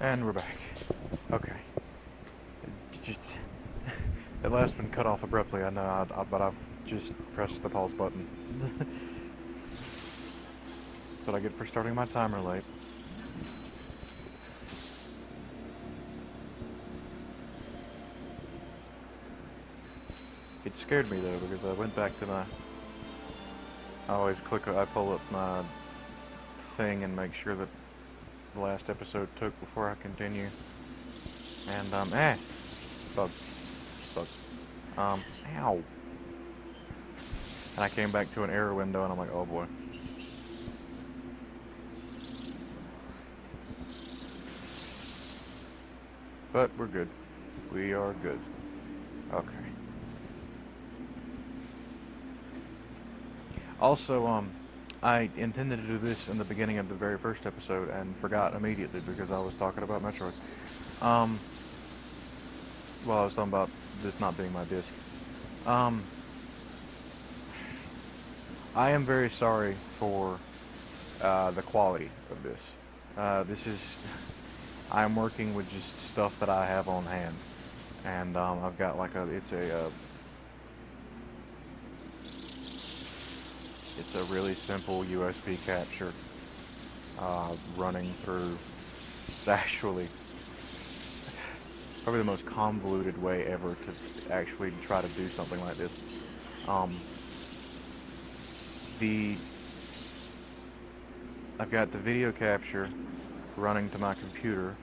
And we're back. Okay. Just that last one cut off abruptly. I know, but I've just pressed the pause button. That's what I get for starting my timer late. It scared me though because I went back to my. I pull up my thing and make sure that the last episode took before I continue. And bug, bug, ow. And I came back to an error window and I'm like, oh boy. But we're good. We are good. Okay. Also, I intended to do this in the beginning of the very first episode and forgot immediately because I was talking about Metroid. Well, I was talking about this not being my disc. I am very sorry for the quality of this. I am working with just stuff that I have on hand, and I've got like it's a really simple USB capture running through. It's actually probably the most convoluted way ever to actually try to do something like this. I've got the video capture running to my computer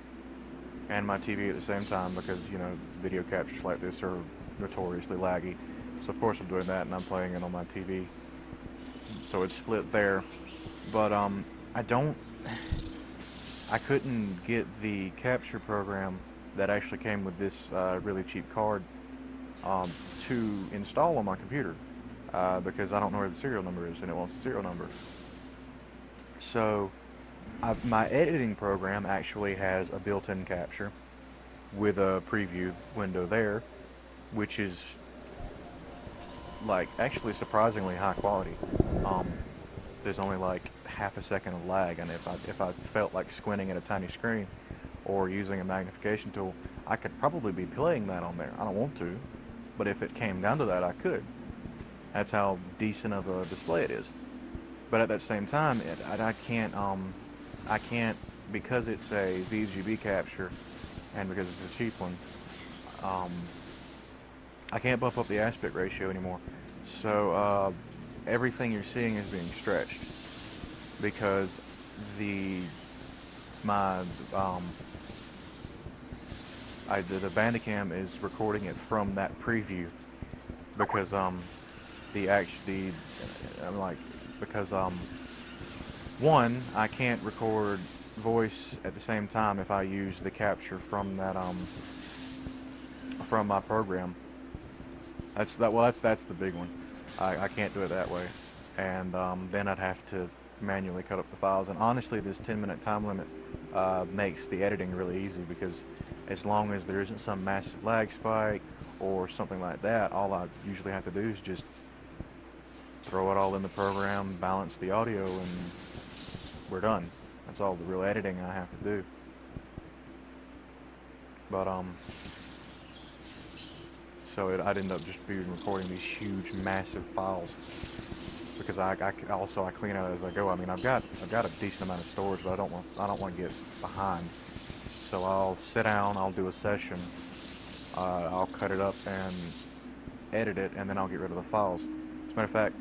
and my TV at the same time because, you know, video captures like this are notoriously laggy. So of course I'm doing that and I'm playing it on my TV. So it's split there. But I couldn't get the capture program that actually came with this really cheap card to install on my computer because I don't know where the serial number is and it wants the serial number. So my editing program actually has a built-in capture with a preview window there, which is like actually surprisingly high quality. There's only like half a second of lag, and if I felt like squinting at a tiny screen or using a magnification tool, I could probably be playing that on there. I don't want to, but if it came down to that, I could. That's how decent of a display it is. But at that same time, I can't, because it's a VGB capture and because it's a cheap one, I can't bump up the aspect ratio anymore. So everything you're seeing is being stretched because the Bandicam is recording it from that preview because one, I can't record voice at the same time if I use the capture from that from my program. That's the big one. I can't do it that way, and then I'd have to manually cut up the files. And honestly, this 10-minute time limit makes the editing really easy because as long as there isn't some massive lag spike or something like that, all I usually have to do is just throw it all in the program, balance the audio, and we're done. That's all the real editing I have to do. But I'd end up just being recording these huge, massive files because I clean out as I go. I mean, I've got a decent amount of storage, but I don't want to get behind. So I'll sit down, I'll do a session, I'll cut it up and edit it, and then I'll get rid of the files. As a matter of fact,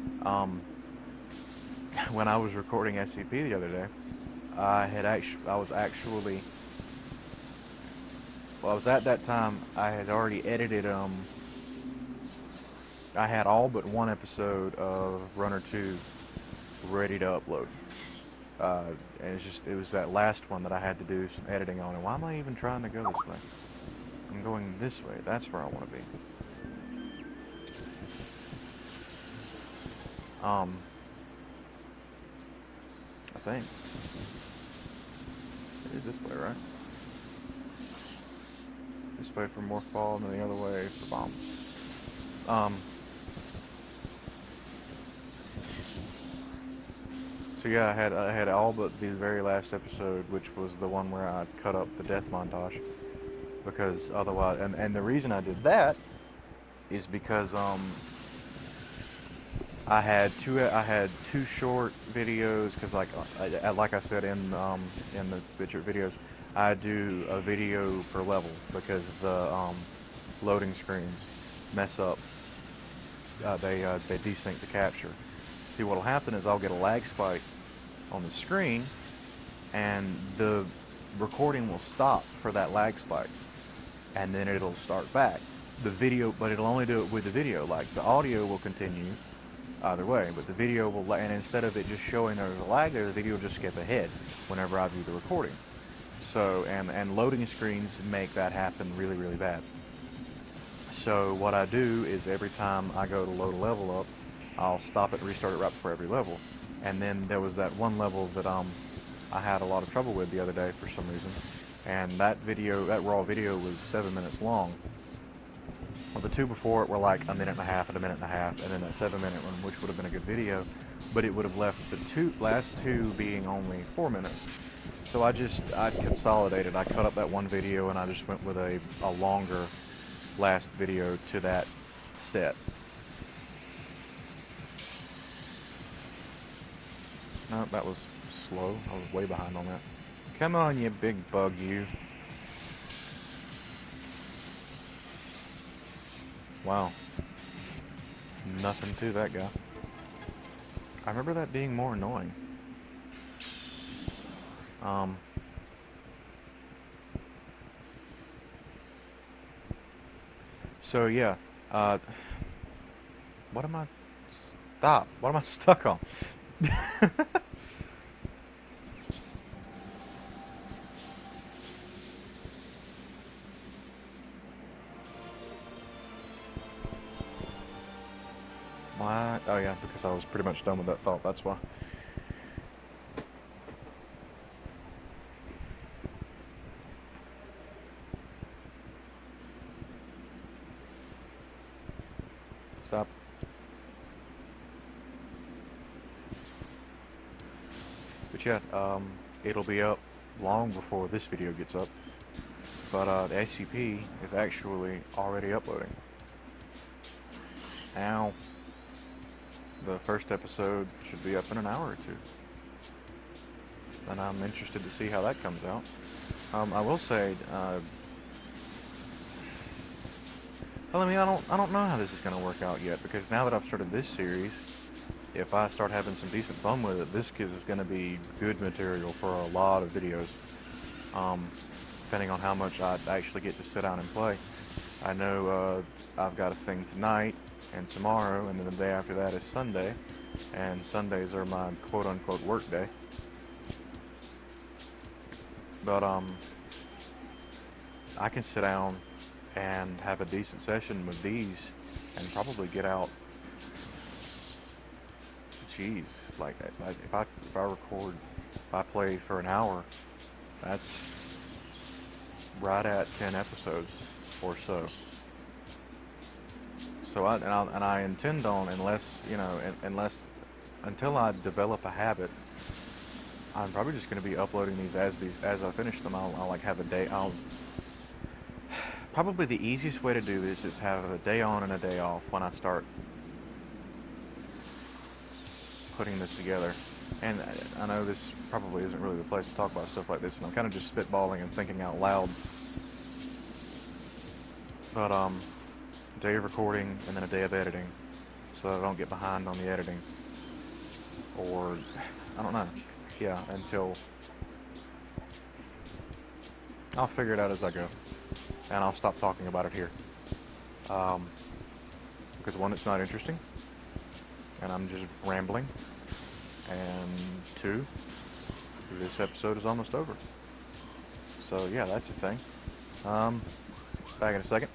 when I was recording SCP the other day, I was at that time, I had already edited, I had all but one episode of Runner 2 ready to upload. And it was that last one that I had to do some editing on. And why am I even trying to go this way? I'm going this way. That's where I want to be. I think. It is this way, right? This way for morph ball, and then the other way for bombs. So yeah, I had all but the very last episode, which was the one where I cut up the death montage, because otherwise, and the reason I did that is because I had two short videos, because like I said in the picture videos, I do a video per level because the loading screens mess up. They desync the capture. See, what'll happen is I'll get a lag spike on the screen, and the recording will stop for that lag spike, and then it'll start back. The video, but it'll only do it with the video. Like, the audio will continue either way, but the video will, and instead of it just showing there's a lag there, the video will just skip ahead whenever I view the recording. So, and loading screens make that happen really, really bad. So what I do is every time I go to load a level up, I'll stop it and restart it right before every level. And then there was that one level that I had a lot of trouble with the other day for some reason, and that raw video was 7 minutes long. Well, the two before it were like a minute and a half and a minute and a half, and then that 7-minute one, which would have been a good video, but it would have left the last two being only 4 minutes. So I consolidated. I cut up that one video, and I just went with a longer last video to that set. No, that was slow. I was way behind on that. Come on, you big bug, you. Wow. Nothing to that guy. I remember that being more annoying. So yeah, what am I stuck on? Why? Oh yeah, because I was pretty much done with that thought, that's why. Stop. But yeah, it'll be up long before this video gets up. But the SCP is actually already uploading. Now, the first episode should be up in an hour or two. And I'm interested to see how that comes out. I will say, well, I mean, I don't know how this is going to work out yet, because now that I've started this series, if I start having some decent fun with it, this is going to be good material for a lot of videos, depending on how much I actually get to sit down and play. I know I've got a thing tonight and tomorrow, and then the day after that is Sunday, and Sundays are my quote-unquote work day. But I can sit down and have a decent session with these and probably get out, geez, like if I play for an hour, that's right at 10 episodes or so. So I intend on, until I develop a habit, I'm probably just going to be uploading these as I finish them. I'll like have a day. Probably the easiest way to do this is have a day on and a day off when I start putting this together. And I know this probably isn't really the place to talk about stuff like this, and I'm kind of just spitballing and thinking out loud. But a day of recording and then a day of editing, so that I don't get behind on the editing. Or, I don't know. Yeah, until I'll figure it out as I go, and I'll stop talking about it here, because one, it's not interesting, and I'm just rambling, and two, this episode is almost over. So yeah, that's a thing. Back in a second.